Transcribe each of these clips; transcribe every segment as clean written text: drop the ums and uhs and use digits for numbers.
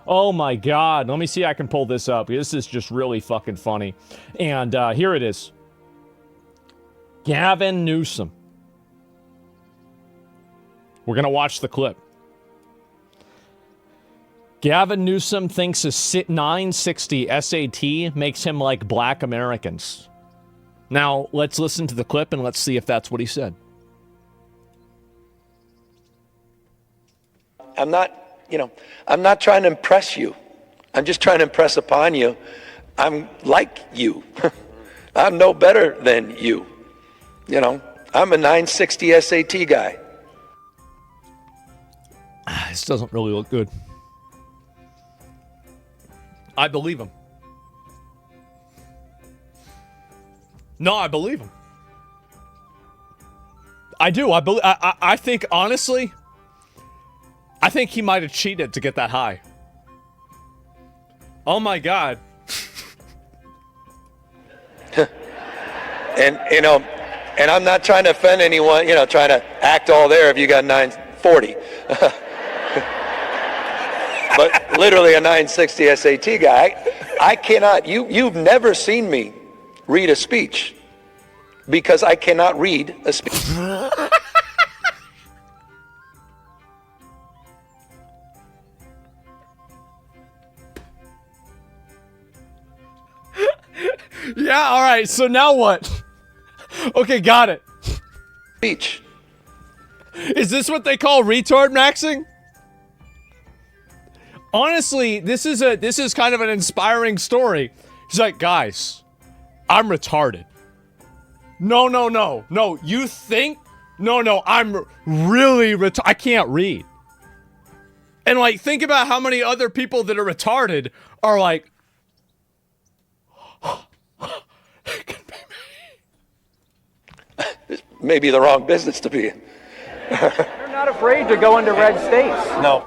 Oh my God. Let me see if I can pull this up. This is just really fucking funny. And here it is. Gavin Newsom. We're going to watch the clip. Gavin Newsom thinks a 960 SAT makes him like black Americans. Now, let's listen to the clip and let's see if that's what he said. I'm not trying to impress you. I'm just trying to impress upon you. I'm like you. I'm no better than you. I'm a 960 SAT guy. This doesn't really look good. I believe him. No, I believe him. I do. I think, honestly, I think he might have cheated to get that high. Oh my God. And I'm not trying to offend anyone, trying to act all there if you got 940. But literally a 960 SAT guy. I cannot, you've never seen me read a speech because I cannot read a speech. Yeah, all right, so now what? Okay, got it. Speech. Is this what they call retard maxing? Honestly, this is kind of an inspiring story. He's like, guys, I'm retarded. No, you think? No, I'm really retarded. I can't read. And like, think about how many other people that are retarded are like, it can be me. This may be the wrong business to be in. You're not afraid to go into red states. No.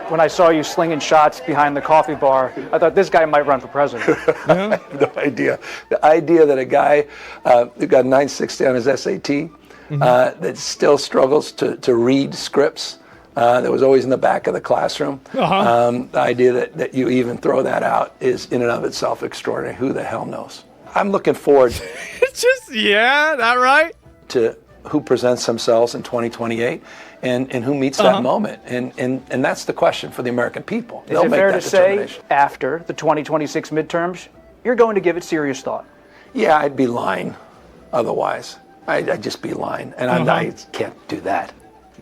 When I saw you slinging shots behind the coffee bar, I thought this guy might run for president. I have no idea. The idea that a guy who got 960 on his SAT that still struggles to read scripts that was always in the back of the classroom. The idea that you even throw that out is in and of itself extraordinary. Who the hell knows? I'm looking forward It's just, yeah, that right? to who presents themselves in 2028 and who meets that moment. And that's the question for the American people. Is it fair to say after the 2026 midterms, you're going to give it serious thought? Yeah, I'd be lying otherwise. I'd just be lying. And I can't do that.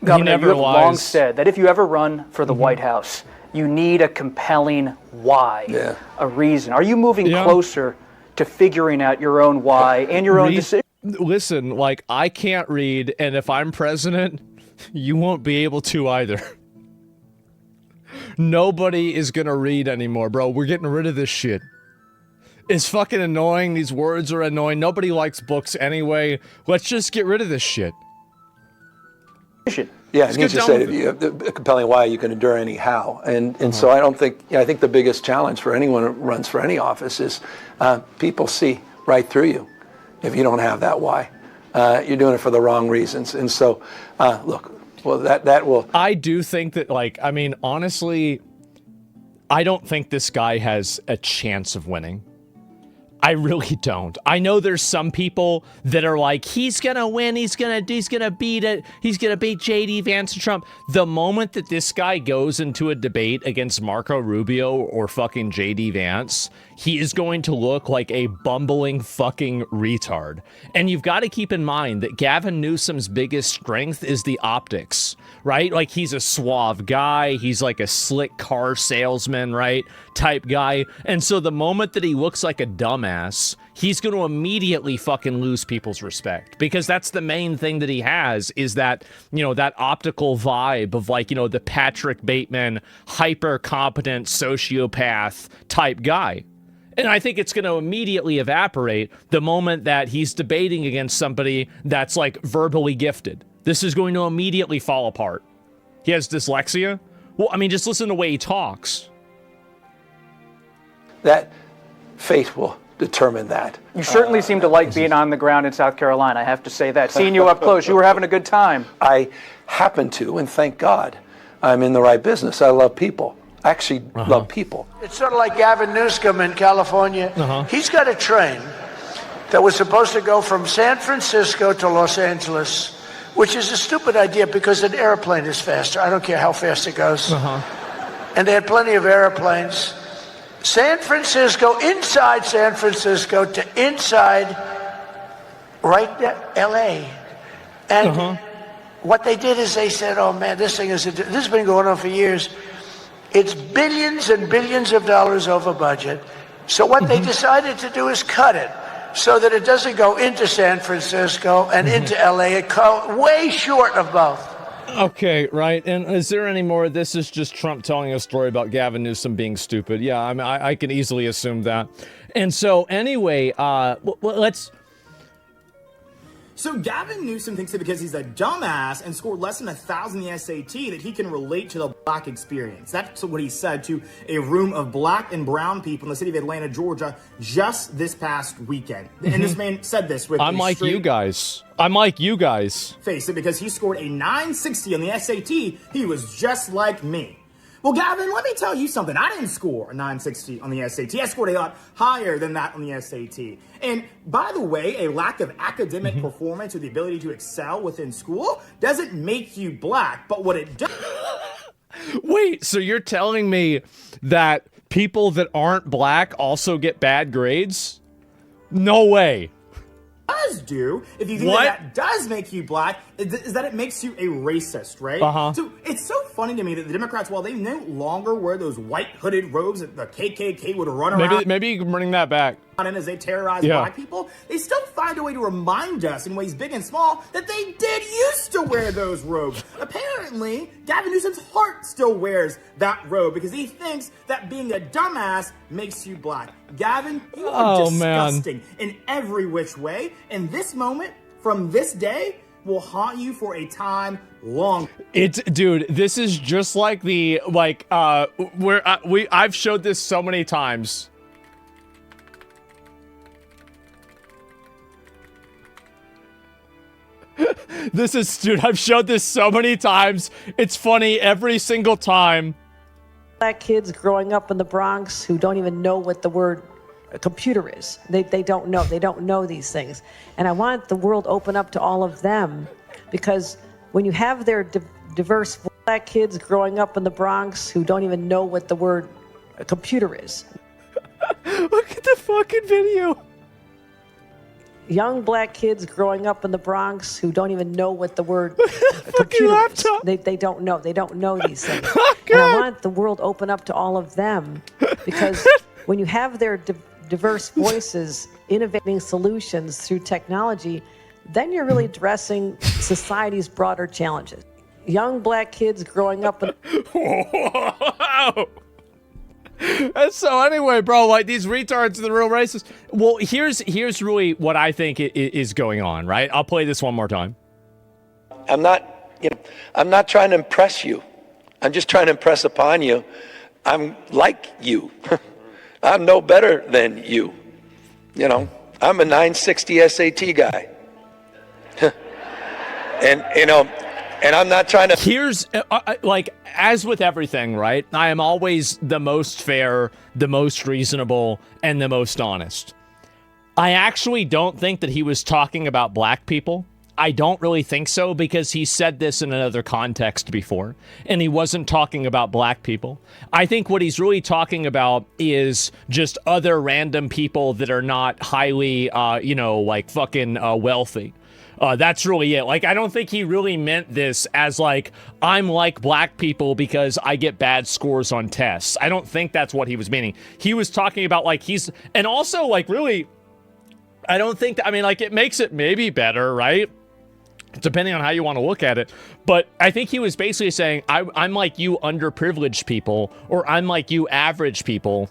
Governor, you have long said that if you ever run for the White House, you need a compelling why, a reason. Are you moving closer to figuring out your own why and your own decision? Listen, like, I can't read, and if I'm president, you won't be able to either. Nobody is gonna read anymore, bro. We're getting rid of this shit. It's fucking annoying. These words are annoying. Nobody likes books anyway. Let's just get rid of this shit. Yeah, and Nietzsche said, if you have a compelling why, you can endure any how. And so I don't think, I think the biggest challenge for anyone who runs for any office is people see right through you if you don't have that why. You're doing it for the wrong reasons. And so, look, well, that will... I do think that, like, I mean, honestly, I don't think this guy has a chance of winning. I really don't. I know there's some people that are like, he's gonna win, he's gonna beat it, he's gonna beat JD Vance and Trump. The moment that this guy goes into a debate against Marco Rubio or fucking JD Vance, he is going to look like a bumbling fucking retard. And you've got to keep in mind that Gavin Newsom's biggest strength is the optics, right? Like, he's a suave guy, he's like a slick car salesman, right? Type guy. And so the moment that he looks like a dumbass, he's going to immediately fucking lose people's respect, because that's the main thing that he has, is that, you know, that optical vibe of, like, you know, the Patrick Bateman hyper competent sociopath type guy. And I think it's going to immediately evaporate the moment that he's debating against somebody that's, like, verbally gifted. This is going to immediately fall apart. He has dyslexia? Well, I mean, just listen to the way he talks. That fate will determine that. You certainly seem to like being on the ground in South Carolina, I have to say that. Seeing you up close, you were having a good time. I happen to, and thank God, I'm in the right business. I love people. I actually love people. It's sort of like Gavin Newsom in California. He's got a train that was supposed to go from San Francisco to Los Angeles, which is a stupid idea because an airplane is faster. I don't care how fast it goes. And they had plenty of airplanes. San Francisco, inside San Francisco to inside LA. And what they did is they said, oh man, this has been going on for years. It's billions and billions of dollars over budget. So what they decided to do is cut it so that it doesn't go into San Francisco and into LA. It goes way short of both. Okay, right. And is there any more? This is just Trump telling a story about Gavin Newsom being stupid. Yeah, I mean, I can easily assume that. And so anyway, let's... So Gavin Newsom thinks that because he's a dumbass and scored less than 1,000 in the SAT that he can relate to the black experience. That's what he said to a room of black and brown people in the city of Atlanta, Georgia, just this past weekend. And this man said this with I'm like you guys. I'm like you guys. Face it, because he scored a 960 on the SAT, he was just like me. Well, Gavin, let me tell you something. I didn't score a 960 on the SAT. I scored a lot higher than that on the SAT. And by the way, a lack of academic performance or the ability to excel within school doesn't make you black, but what it does... Wait, so you're telling me that people that aren't black also get bad grades? No way. Does do, if you think that does make you black, is that it makes you a racist, right? So it's so funny to me that the Democrats, while they no longer wear those white hooded robes that the KKK would run around. Maybe you can bring that back. And as they terrorize black people, they still find a way to remind us in ways big and small that they did used to wear those robes. Apparently, Gavin Newsom's heart still wears that robe because he thinks that being a dumbass makes you black. Gavin, you are disgusting in every which way. And this moment, from this day, will haunt you for a time long. Dude, this is just like I've showed this so many times. Dude, I've showed this so many times. It's funny every single time. Black kids growing up in the Bronx who don't even know what the word computer is. They don't know. They don't know these things. And I want the world open up to all of them, because when you have their diverse black kids growing up in the Bronx who don't even know what the word computer is. Look at the fucking video. Young black kids growing up in the Bronx who don't even know what the word computer is. They don't know. They don't know these things. And I want the world open up to all of them, because when you have their diverse voices innovating solutions through technology, then you're really addressing society's broader challenges. Young black kids growing up in... Whoa. And so anyway, bro, like, these retards are the real racists. Well, here's really what I think is going on, right? I'll play this one more time. I'm not trying to impress you. I'm just trying to impress upon you. I'm like you. I'm no better than you. You know, I'm a 960 SAT guy. And I'm not trying to... Here's, like, as with everything, right? I am always the most fair, the most reasonable, and the most honest. I actually don't think that he was talking about black people. I don't really think so, because he said this in another context before, and he wasn't talking about black people. I think what he's really talking about is just other random people that are not highly, like, fucking wealthy. That's really it. Like, I don't think he really meant this as, like, I'm like black people because I get bad scores on tests. I don't think that's what he was meaning. He was talking about, like, and also, like, really, I don't think that, I mean, like, it makes it maybe better, right? Depending on how you want to look at it. But I think he was basically saying, I'm like you underprivileged people, or I'm like you average people,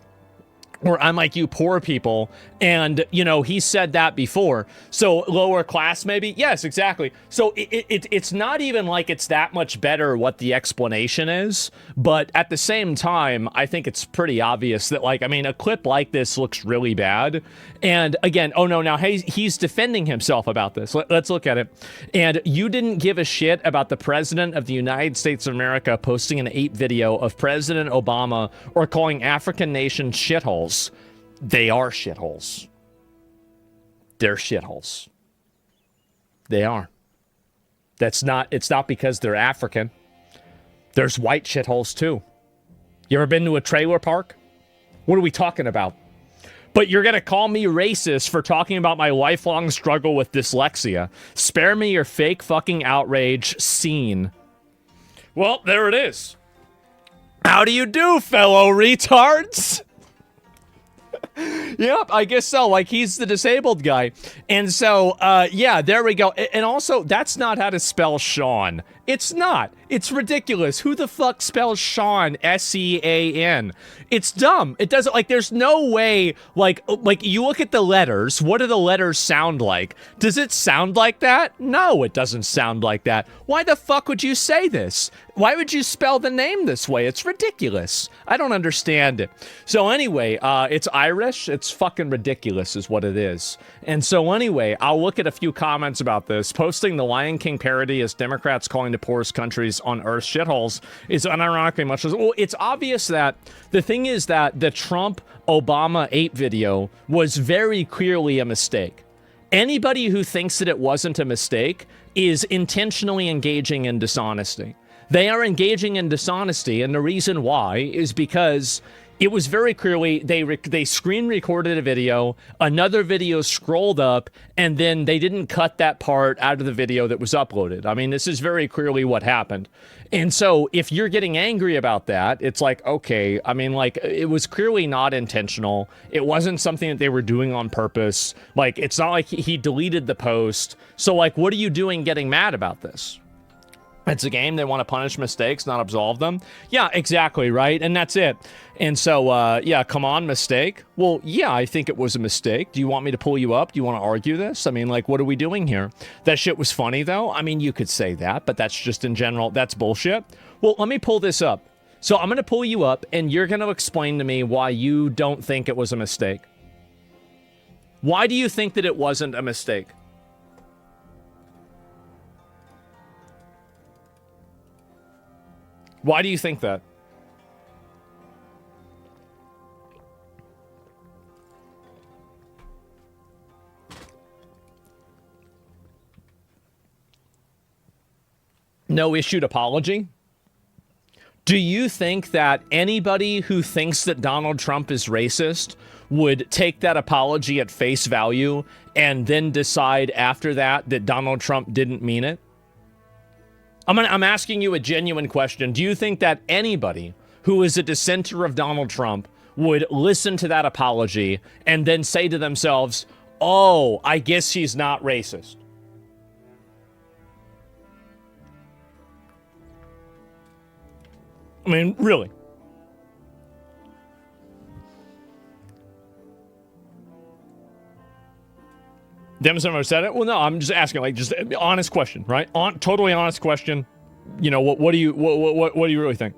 or I'm like you poor people. And, you know, he said that before. So lower class, maybe? Yes, exactly. So it's not even like it's that much better what the explanation is. But at the same time, I think it's pretty obvious that, like, I mean, a clip like this looks really bad. And again, oh no, now he's defending himself about this. Let's look at it. And you didn't give a shit about the president of the United States of America posting an 8 video of President Obama or calling African nations shitholes. They are shitholes. They're shitholes. They are. It's not because they're African. There's white shitholes too. You ever been to a trailer park? What are we talking about? But you're going to call me racist for talking about my lifelong struggle with dyslexia. Spare me your fake fucking outrage. Scene. Well, there it is. How do you do, fellow retards? Yep, I guess so. Like, he's the disabled guy. And so, yeah, there we go. And also, that's not how to spell Sean. It's not. It's ridiculous. Who the fuck spells Sean? S-E-A-N. It's dumb. It doesn't, like, there's no way, like, you look at the letters. What do the letters sound like? Does it sound like that? No, it doesn't sound like that. Why the fuck would you say this? Why would you spell the name this way? It's ridiculous. I don't understand it. So anyway, it's Irish. It's fucking ridiculous is what it is. And so anyway, I'll look at a few comments about this. Posting the Lion King parody as Democrats calling the poorest countries on Earth shitholes is unironically much as, well, it's obvious that the thing is that the Trump Obama 8 video was very clearly a mistake. Anybody who thinks that it wasn't a mistake is intentionally engaging in dishonesty. They are engaging in dishonesty, and the reason why is because it was very clearly they screen recorded a video, another video scrolled up, and then they didn't cut that part out of the video that was uploaded. I mean, this is very clearly what happened. And so if you're getting angry about that, it's like, okay, I mean, like, it was clearly not intentional. It wasn't something that they were doing on purpose. Like, it's not like he deleted the post. So, like, what are you doing getting mad about this? It's a game. They want to punish mistakes, not absolve them. Yeah, exactly, right? And that's it. And so, yeah, come on, mistake. Well, yeah, I think it was a mistake. Do you want me to pull you up? Do you want to argue this? I mean, like, what are we doing here? That shit was funny, though. I mean, you could say that, but that's just in general. That's bullshit. Well, let me pull this up. So I'm going to pull you up, and you're going to explain to me why you don't think it was a mistake. Why do you think that it wasn't a mistake? Why do you think that? No issued apology? Do you think that anybody who thinks that Donald Trump is racist would take that apology at face value and then decide after that that Donald Trump didn't mean it? I'm asking you a genuine question. Do you think that anybody who is a dissenter of Donald Trump would listen to that apology and then say to themselves, oh, I guess he's not racist? I mean, really? Demonstrator said it? Well, no, I'm just asking, like, just an honest question, right? Totally honest question. You know, what do you really think?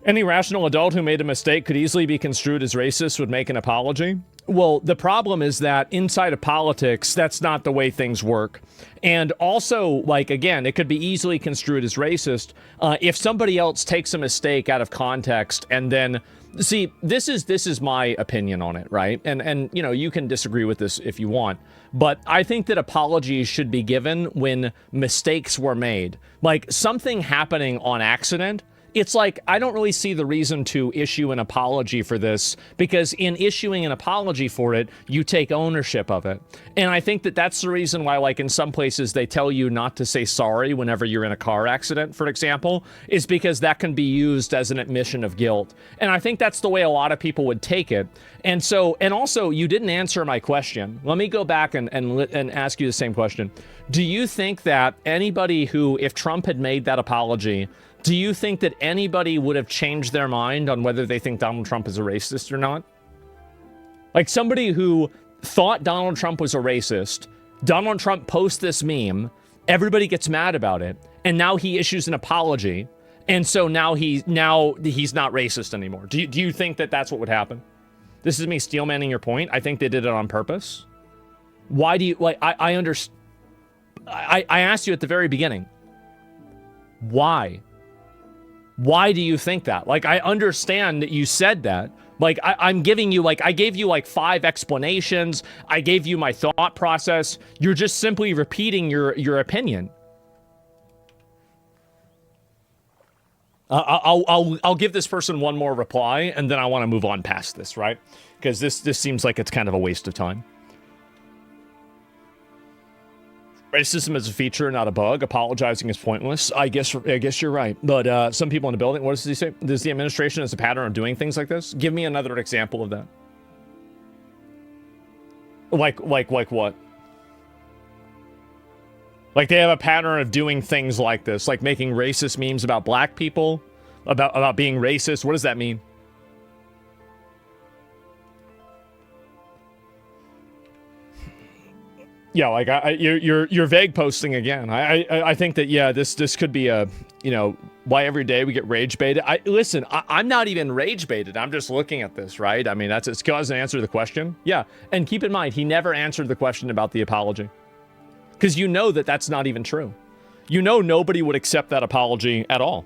Any rational adult who made a mistake could easily be construed as racist would make an apology. Well, the problem is that inside of politics, that's not the way things work. And also, like, again, it could be easily construed as racist if somebody else takes a mistake out of context and then... See, this is my opinion on it, right? And you know, you can disagree with this if you want, but I think that apologies should be given when mistakes were made. Like, something happening on accident, it's like, I don't really see the reason to issue an apology for this, because in issuing an apology for it, you take ownership of it. And I think that that's the reason why, like, in some places they tell you not to say sorry whenever you're in a car accident, for example, is because that can be used as an admission of guilt. And I think that's the way a lot of people would take it. And so, and also, you didn't answer my question. Let me go back and ask you the same question. Do you think that anybody who, if Trump had made that apology, Do you think that anybody would have changed their mind on whether they think Donald Trump is a racist or not? Like somebody who thought Donald Trump was a racist, Donald Trump posts this meme, everybody gets mad about it, and now he issues an apology, and so now he's not racist anymore. Do you think that that's what would happen? This is me steelmanning your point. I think they did it on purpose. Why do you, like, I asked you at the very beginning, why? Why do you think that? Like, I understand that you said that. Like, I'm giving you, like, I gave you, like, 5 explanations. I gave you my thought process. You're just simply repeating your opinion. I'll give this person one more reply, and then I want to move on past this, right? Because this seems like it's kind of a waste of time. Racism is a feature, not a bug. Apologizing is pointless. I guess you're right. But some people in the building, what does he say? Does the administration has a pattern of doing things like this? Give me another example of that. Like what? Like they have a pattern of doing things like this, like making racist memes about black people, about being racist. What does that mean? Yeah, like you're vague posting again. I think that, yeah, this could be a, you know, why every day we get rage baited. Listen, I'm not even rage baited. I'm just looking at this, right? I mean, it's cause an answer to the question. Yeah, and keep in mind, he never answered the question about the apology. Because you know that that's not even true. You know nobody would accept that apology at all.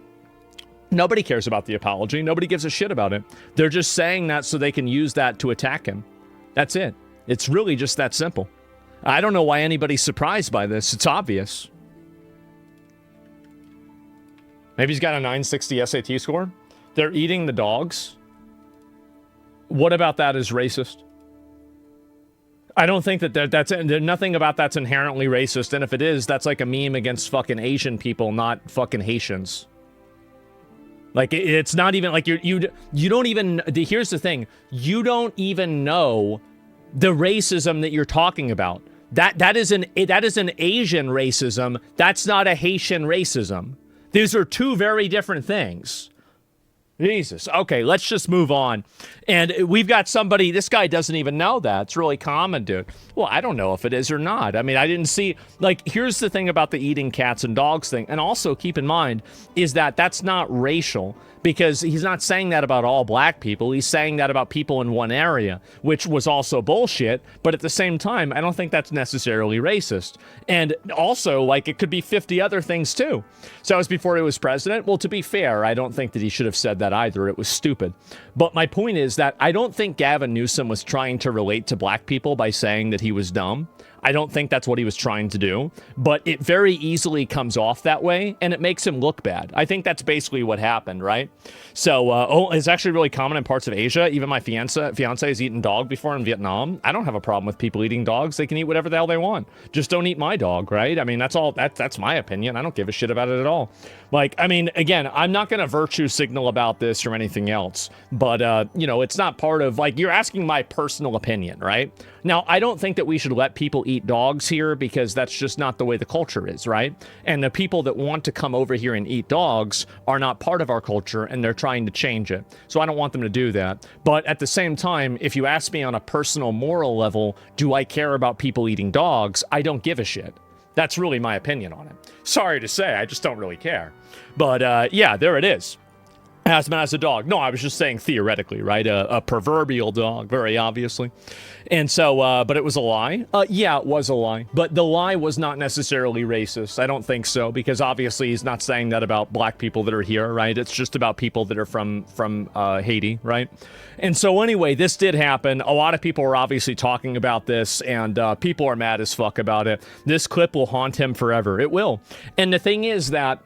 Nobody cares about the apology. Nobody gives a shit about it. They're just saying that so they can use that to attack him. That's it. It's really just that simple. I don't know why anybody's surprised by this. It's obvious. Maybe he's got a 960 SAT score. They're eating the dogs. What about that is racist? I don't think that's nothing about that's inherently racist. And if it is, that's like a meme against fucking Asian people, not fucking Haitians. Like it's not even like you don't even. Here's the thing. You don't even know the racism that you're talking about. That is an Asian racism. That's not a Haitian racism. These are two very different things. Jesus. Okay, let's just move on. And we've got somebody, this guy doesn't even know that. It's really common, dude. Well, I don't know if it is or not. I mean, I didn't see, like, here's the thing about the eating cats and dogs thing. And also keep in mind is that that's not racial, because he's not saying that about all black people. He's saying that about people in one area, which was also bullshit. But at the same time, I don't think that's necessarily racist. And also, like, it could be 50 other things too. So that was before he was president. Well, to be fair, I don't think that he should have said that either. It was stupid. But my point is that I don't think Gavin Newsom was trying to relate to black people by saying that he was dumb. I don't think that's what he was trying to do, but it very easily comes off that way, and it makes him look bad. I think that's basically what happened, right? So, it's actually really common in parts of Asia. Even my fiance has eaten dog before in Vietnam. I don't have a problem with people eating dogs. They can eat whatever the hell they want. Just don't eat my dog, right? I mean, that's my opinion. I don't give a shit about it at all. Like, I mean, again, I'm not going to virtue signal about this or anything else, but, you know, it's not part of, like, you're asking my personal opinion, right? Now, I don't think that we should let people eat dogs here, because that's just not the way the culture is, right? And the people that want to come over here and eat dogs are not part of our culture, and they're trying to change it. So I don't want them to do that. But at the same time, if you ask me on a personal moral level, do I care about people eating dogs? I don't give a shit. That's really my opinion on it. Sorry to say, I just don't really care. But yeah, there it is. As a dog. No, I was just saying theoretically, right? A proverbial dog, very obviously. And so, but it was a lie. Yeah, it was a lie. But the lie was not necessarily racist. I don't think so, because obviously he's not saying that about black people that are here, right? It's just about people that are from Haiti, right? And so anyway, this did happen. A lot of people were obviously talking about this, and people are mad as fuck about it. This clip will haunt him forever. It will. And the thing is that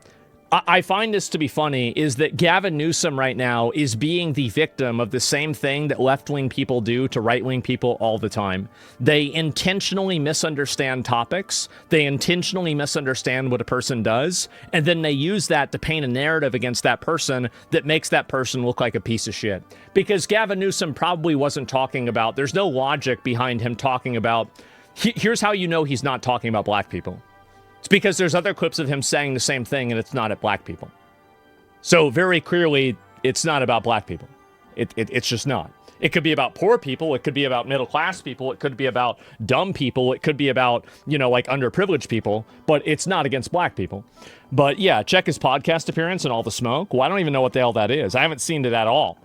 I find this to be funny, is that Gavin Newsom right now is being the victim of the same thing that left-wing people do to right-wing people all the time. They intentionally misunderstand topics, they intentionally misunderstand what a person does, and then they use that to paint a narrative against that person that makes that person look like a piece of shit. Because Gavin Newsom probably wasn't talking about, there's no logic behind him talking about, here's how you know he's not talking about black people. It's because there's other clips of him saying the same thing, and it's not at black people. So very clearly, it's not about black people. It's just not. It could be about poor people. It could be about middle-class people. It could be about dumb people. It could be about, like underprivileged people. But it's not against black people. But yeah, check his podcast appearance and all the smoke. Well, I don't even know what the hell that is. I haven't seen it at all.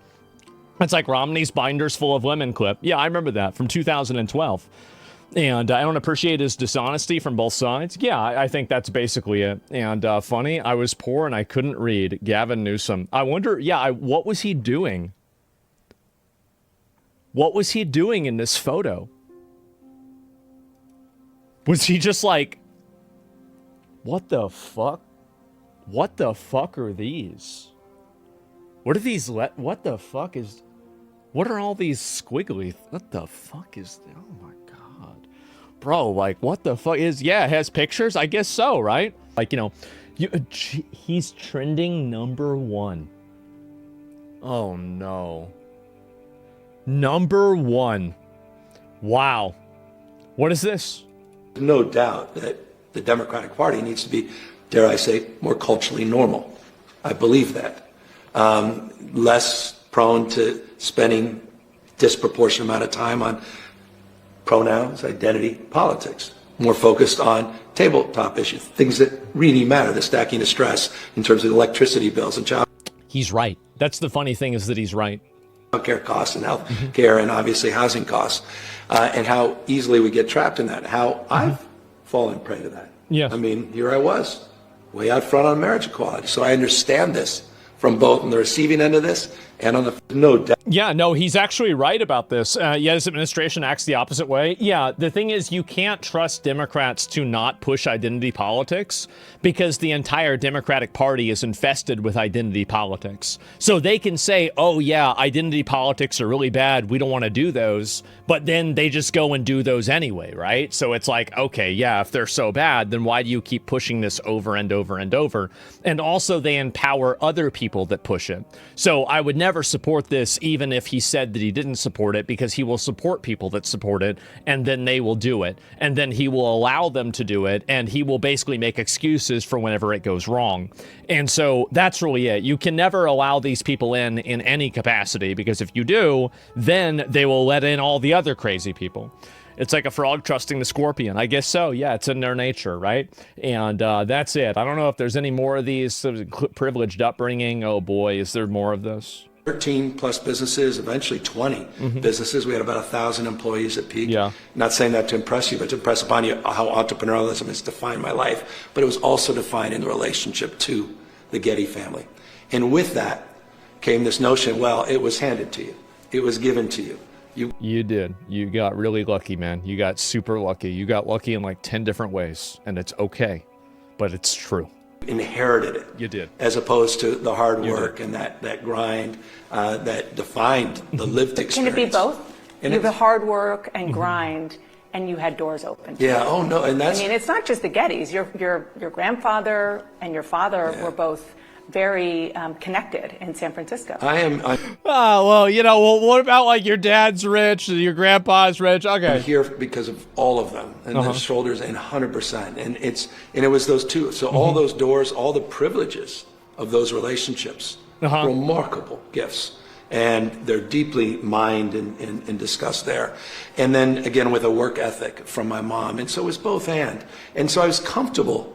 It's like Romney's Binders Full of Women clip. Yeah, I remember that from 2012. And I don't appreciate his dishonesty from both sides. Yeah, I think that's basically it. And funny, I was poor and I couldn't read. Gavin Newsom. I wonder, what was he doing? What was he doing in this photo? Was he just like, what the fuck? What the fuck are these? What are these? What the fuck is? What are all these squiggly? What the fuck is? Oh my god, bro! Like, what the fuck is? Yeah, it has pictures. I guess so, right? Like, he's trending #1. Oh no. #1. Wow. What is this? No doubt that the Democratic Party needs to be, dare I say, more culturally normal. I believe that. Less prone to spending disproportionate amount of time on pronouns, identity, politics. More focused on tabletop issues, things that really matter, the stacking of stress in terms of electricity bills and child. He's right. That's the funny thing, is that he's right. Care costs and health care and obviously housing costs, and how easily we get trapped in that, how I've fallen prey to that. Yeah. I mean, here I was, way out front on marriage equality. So I understand this from both on the receiving end of this and on the no doubt. Yeah, no, he's actually right about this. His administration acts the opposite way. Yeah, the thing is, you can't trust Democrats to not push identity politics because the entire Democratic Party is infested with identity politics. So they can say, oh yeah, identity politics are really bad, we don't want to do those, but then they just go and do those anyway, right? So it's like, okay, yeah, if they're so bad, then why do you keep pushing this over and over and over? And also they empower other people that push it. So I would never support this, even if he said that he didn't support it, because he will support people that support it, and then they will do it, and then he will allow them to do it, and he will basically make excuses for whenever it goes wrong. And so that's really it. You can never allow these people in any capacity, because if you do, then they will let in all the other crazy people. It's like a frog trusting the scorpion. I guess so. Yeah, it's in their nature, right? And that's it. I don't know if there's any more of these privileged upbringing. Oh boy, is there more of this? 13 plus businesses, eventually 20 businesses. We had about 1,000 employees at peak. Yeah. Not saying that to impress you, but to impress upon you how entrepreneurialism has defined my life. But it was also defined in the relationship to the Getty family. And with that came this notion, well, it was handed to you. It was given to you. You did. You got really lucky, man. You got super lucky. You got lucky in like 10 different ways. And it's okay. But it's true. Inherited it. You did. As opposed to the hard work and that grind that defined the lived experience. Can it be both? You have the hard work and grind, and you had doors open. Yeah. Oh no. And that's. I mean, it's not just the Gettys. Your grandfather and your father were both very connected in San Francisco. Well, what about like your dad's rich, your grandpa's rich? Okay. I'm here because of all of them and their shoulders, and 100%. And it was those two. So all those doors, all the privileges of those relationships, remarkable gifts. And they're deeply mined and discussed there. And then again with a work ethic from my mom. And so it was both and. And so I was comfortable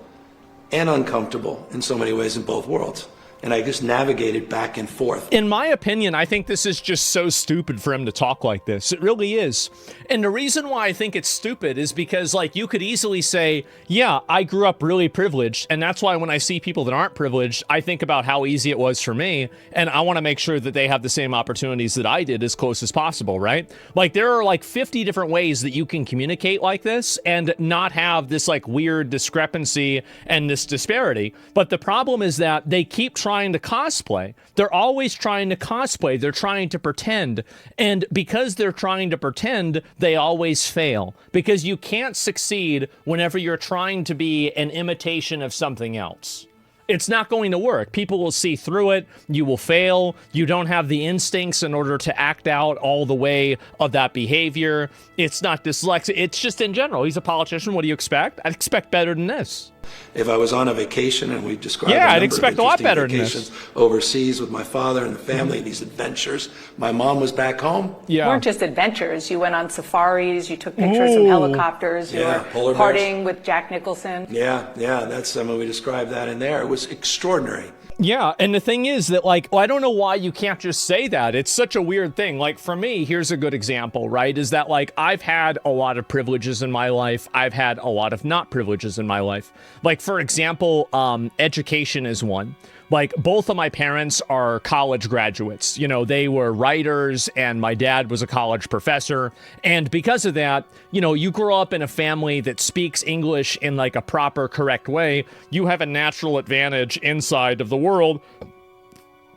and uncomfortable in so many ways in both worlds. And I just navigated back and forth. In my opinion, I think this is just so stupid for him to talk like this. It really is. And the reason why I think it's stupid is because, like, you could easily say, yeah, I grew up really privileged, and that's why when I see people that aren't privileged, I think about how easy it was for me, and I want to make sure that they have the same opportunities that I did as close as possible, right? Like, there are like 50 different ways that you can communicate like this and not have this like weird discrepancy and this disparity. But the problem is that they keep trying to cosplay. They're always trying to cosplay. They're trying to pretend. And because they're trying to pretend, they always fail. Because you can't succeed whenever you're trying to be an imitation of something else. It's not going to work. People will see through it. You will fail. You don't have the instincts in order to act out all the way of that behavior. It's not dyslexia. It's just in general. He's a politician. What do you expect? I'd expect better than this. If I was on a vacation, and we described I'd expect a lot better than this. Overseas with my father and the family, these adventures. My mom was back home. You weren't just adventures. You went on safaris. You took pictures from helicopters. You were partying with Jack Nicholson. Yeah, that's we described that in there. It was extraordinary. Yeah, and the thing is that, like, I don't know why you can't just say that. It's such a weird thing. Like, for me, here's a good example, right? Is that, like, I've had a lot of privileges in my life. I've had a lot of not privileges in my life. Like, for example, education is one. Like, both of my parents are college graduates. You know, they were writers, and my dad was a college professor. And because of that, you know, you grow up in a family that speaks English in, like, a proper, correct way. You have a natural advantage inside of the world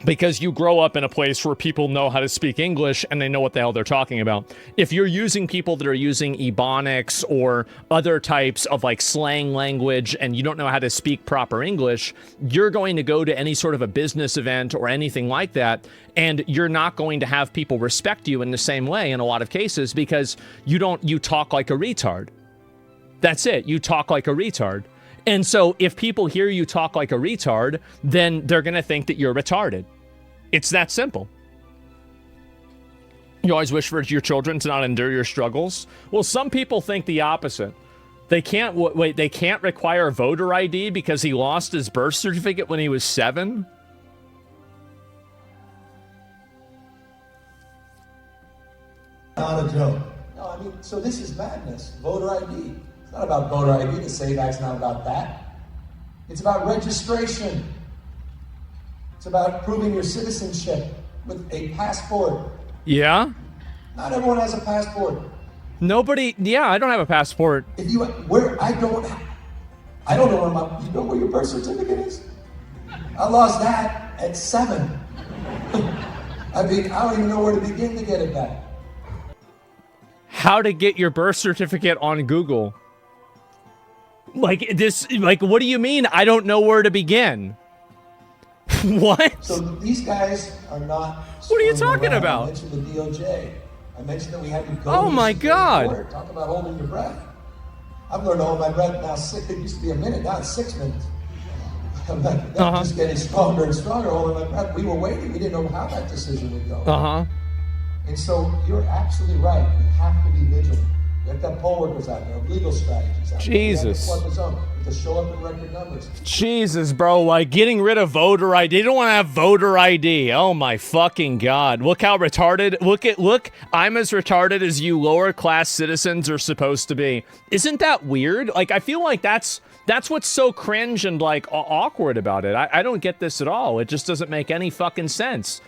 because you grow up in a place where people know how to speak English and they know what the hell they're talking about. If you're using people that are using Ebonics or other types of like slang language and you don't know how to speak proper English, you're going to go to any sort of a business event or anything like that, and you're not going to have people respect you in the same way in a lot of cases because you talk like a retard. That's it. You talk like a retard. And so if people hear you talk like a retard, then they're going to think that you're retarded. It's that simple. You always wish for your children to not endure your struggles. Well, some people think the opposite. They can't they can't require voter ID because he lost his birth certificate when he was 7. Not a joke. No, I mean, so this is madness. Voter ID. It's not about voter ID. The SAVE Act's not about that. It's about registration. It's about proving your citizenship with a passport. Yeah? Not everyone has a passport. Nobody, I don't have a passport. If you, I don't know where you know where your birth certificate is? I lost that at 7. I mean, I don't even know where to begin to get it back. How to get your birth certificate on Google. Like what do you mean? I don't know where to begin. What? So these guys are not. What are you talking about? I mentioned the DOJ. I mentioned that we had to go. Oh my God! Talk about holding your breath. I've learned to hold my breath now. It used to be a minute. Now it's 6 minutes. I'm just getting stronger and stronger holding my breath. We were waiting. We didn't know how that decision would go. And so you're absolutely right. We have to be vigilant. We have to have poll workers out there, legal strategies out there. Jesus. We have to flood the zone. We have to show up in record numbers. Jesus, bro. Like, getting rid of voter ID. They don't want to have voter ID. Oh, my fucking God. Look how retarded. Look. I'm as retarded as you lower class citizens are supposed to be. Isn't that weird? Like, I feel like that's what's so cringe and, like, awkward about it. I don't get this at all. It just doesn't make any fucking sense.